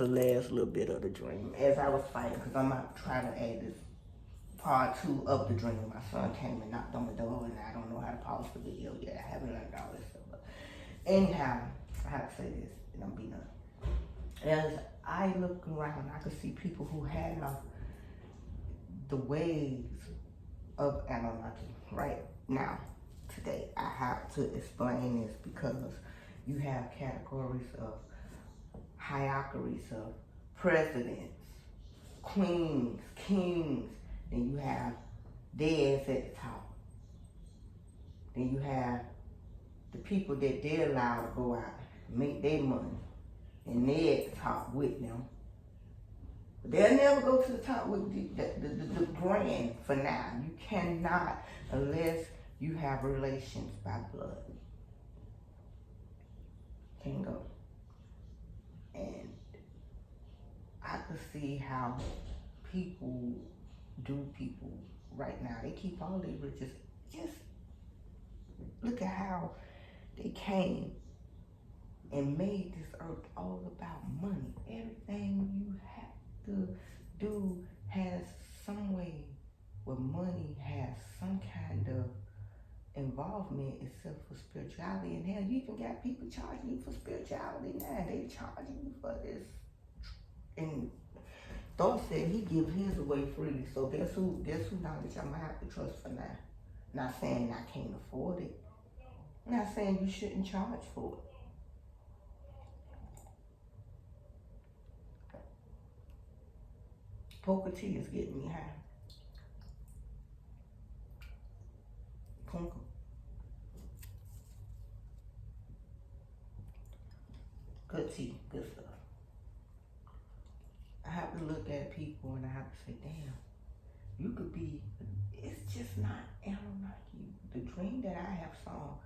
the last little bit of the dream as I was fighting, because I'm not trying to add this part 2 of the dream. My son came and knocked on the door, and I don't know how to pause the video yet. I haven't learned all this stuff. But anyhow, I have to say this, and I'm being up. As I look around, I could see people who have the ways of Anunnaki. Right now, today, I have to explain this because you have categories of hierarchies of presidents, queens, kings, then you have dads at the top. Then you have the people that they're allowed to go out and make their money, and they're at the top with them. But they'll never go to the top with the grand for now. You cannot unless you have relations by blood. Can't go. And I could see how people do people right now. They keep all their riches. Just look at how they came and made this earth all about money. Everything you have to do has some way where money has some kind of involvement except for spirituality. And hell, you even got people charging you for spirituality now. They charging you for this. And Thor said he give his away freely. So guess who knowledge I'm gonna have to trust for now. Not saying I can't afford it. Not saying you shouldn't charge for it. Poker tea is getting me high. Punka. Good tea, good stuff. I have to look at people and I have to say, damn, you could be, it's just not Anunnaki. The dream that I have saw,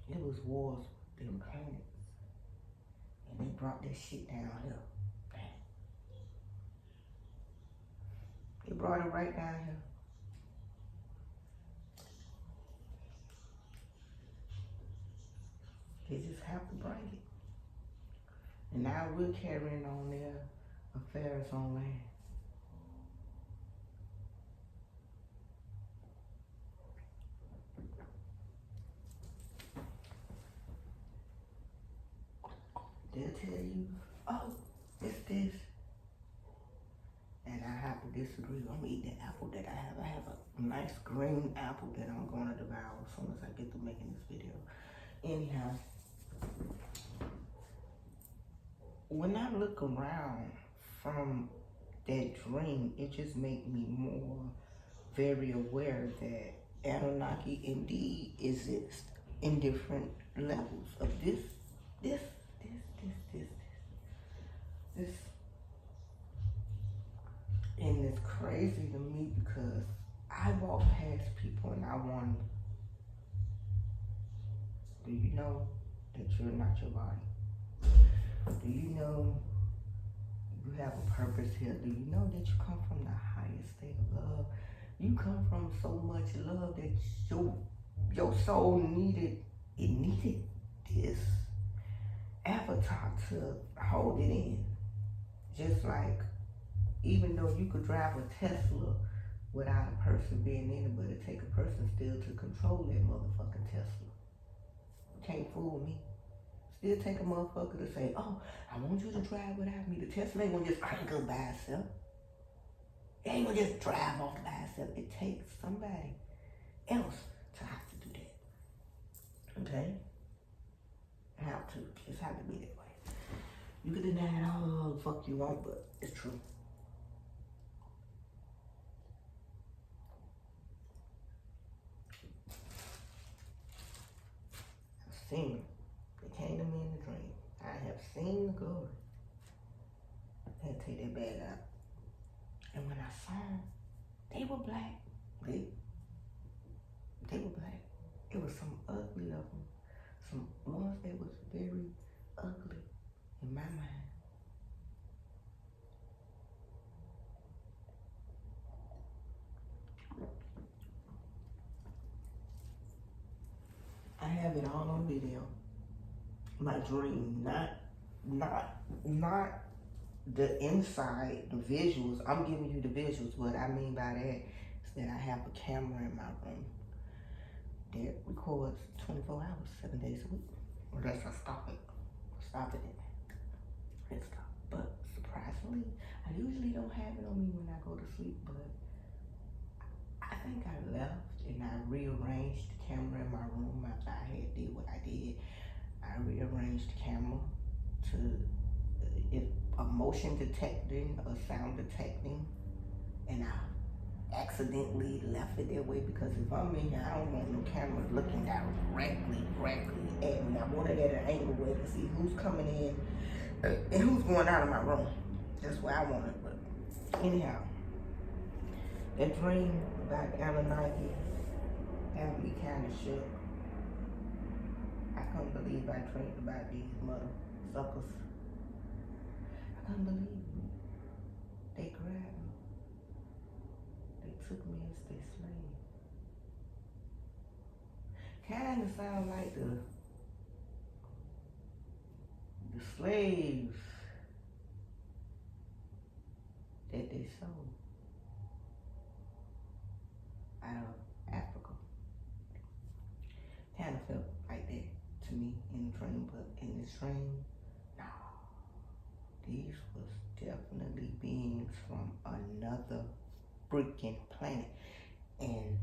it was wars with them planets. And they brought that shit down here. They brought it right down here. They just have to bring it. And now we're carrying on their affairs on land. They'll tell you, oh, it's this. And I have to disagree. I'm eating the apple that I have. I have a nice green apple that I'm going to devour as soon as I get to making this video. Anyhow, when I look around from that dream, it just made me more very aware that Anunnaki indeed exists in different levels of this. And it's crazy to me because I walk past people and I wonder, do you know that you're not your body? Do you know you have a purpose here? Do you know that you come from the highest state of love? You come from so much love that your soul needed this avatar to hold it in. Just like, even though you could drive a Tesla without a person being in it, but it take a person still to control that motherfucking Tesla. You can't fool me. Still take a motherfucker to say, oh, I want you to drive without me. The Tesla ain't gonna just crank up by itself. It ain't gonna just drive off by itself. It takes somebody else to have to do that. Okay? Have to. Just have to be that way. You can deny it all the fuck you want, but it's true. I've seen them. They came to me in the dream. I have seen the glory. I had to take that bag out. And when I saw them, they were black. They were black. It was some ugly of them. Some ones that was very ugly in my mind. I have it all on video. my dream, not the inside, the visuals. I'm giving you the visuals. What I mean by that is that I have a camera in my room that records 24 hours, 7 days a week. Unless I stop it. And stop. But surprisingly, I usually don't have it on me when I go to sleep, but I think I left and I rearranged the camera in my room after I had did what I did. I rearranged the camera to if a motion detecting or sound detecting, and I accidentally left it that way because if I'm in here, I don't want no camera looking directly at me. I want it at an angle where I can see who's coming in and who's going out of my room. That's where I want it. But anyhow, that dream about Anunnaki had me kind of shook. I couldn't believe I dreamed about these mother suckers. I couldn't believe it. They grabbed me. They took me as their slave. Kind of sound like the slaves that they sold out of Africa. Kind of felt like that to me in the dream, but in this dream, no. These was definitely beings from another freaking planet. And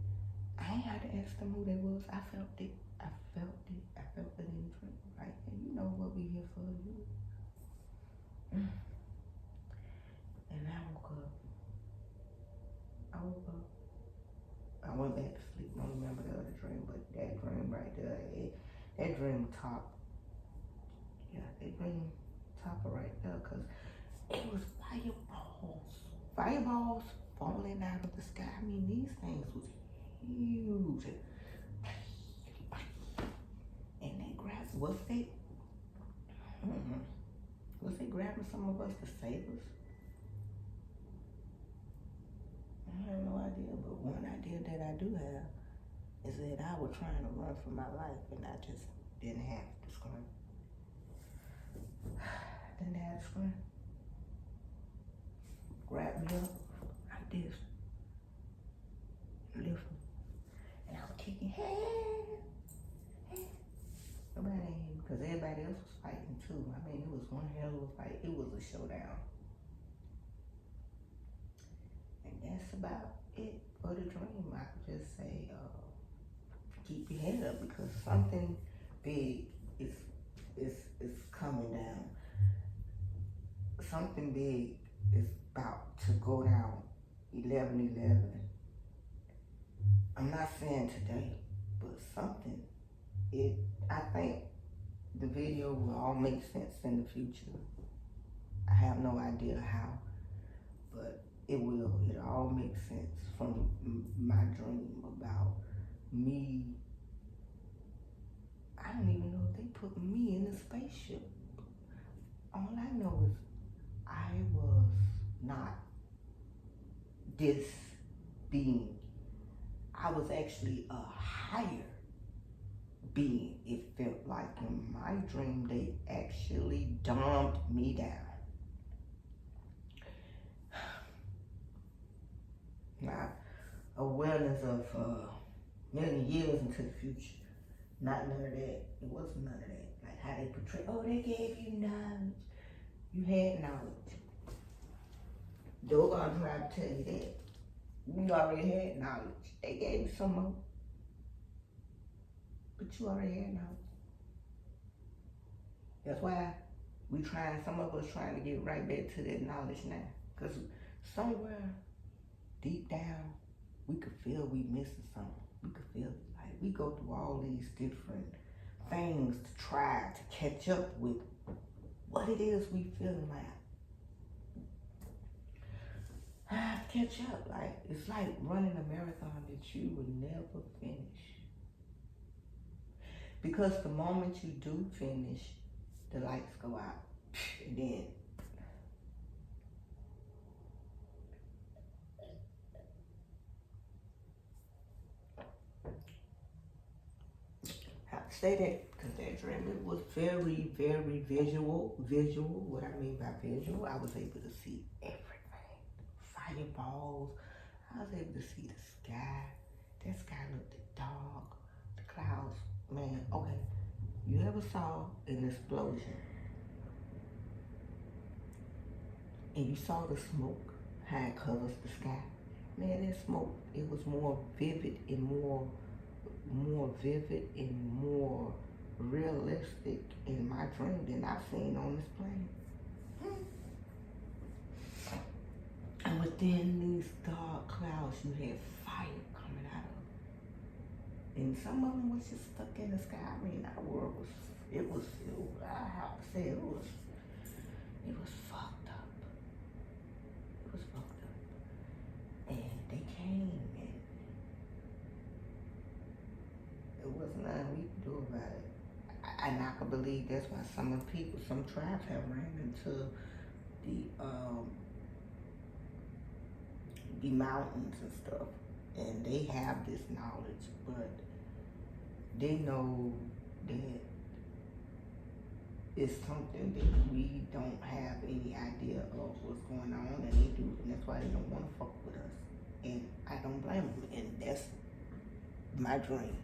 I ain't had to ask them who they was. I felt it. I felt it in the dream. Right? And you know what we here for, you. And I woke up. I went back to sleep. Don't remember the other dream, but that dream right there, that dream top. Yeah, that dream topper right there, because it was fireballs falling out of the sky. I mean, these things was huge. And they grabbed, was they grabbing some of us to save us? I have no idea, but one idea that I do have is that I was trying to run for my life and I just didn't have the strength. Didn't have the strength. Grab me up like this, lift me, and I was kicking, hey. Nobody ain't here because everybody else was fighting too. I mean, it was one hell of a fight. It was a showdown. And that's about it for the dream. I could just say, keep your head up because something big is coming down. Something big is about to go down 11/11. I'm not saying today, but something. I think the video will all make sense in the future. I have no idea how, but it will. It all makes sense from my dream about me. I don't even know if they put me in the spaceship. All I know is I was not this being. I was actually a higher being. It felt like in my dream they actually dumped me down. Now, awareness of many years into the future. Not none of that. It wasn't none of that. Like how they portray, oh, they gave you knowledge. You had knowledge. They're gonna try to tell you that. You already had knowledge. They gave you some more. But you already had knowledge. That's why some of us trying to get right back to that knowledge now. Because somewhere deep down, we could feel we missing something. We could feel it. Like we go through all these different things to try to catch up with what it is we feeling like. Catch up. Like it's like running a marathon that you will never finish. Because the moment you do finish, the lights go out. And then I have to say that because with that dream. It was very, very visual. Visual. What I mean by visual, I was able to see everything. Fireballs. I was able to see the sky. That sky looked dark. The clouds, man. Okay, you ever saw an explosion and you saw the smoke, how it covers the sky? Man, that smoke, it was more vivid and more vivid and more realistic in my dream than I've seen on this planet. And within these dark clouds, you had fire coming out of them. And some of them was just stuck in the sky. I mean, our world was, I have to say, it was fucked up. It was fucked up. And they came and it was nothing we could do about it. And I can believe that's why some tribes have ran into the mountains and stuff, and they have this knowledge, but they know that it's something that we don't have any idea of what's going on, and they do, and that's why they don't want to fuck with us. And I don't blame them, and that's my dream.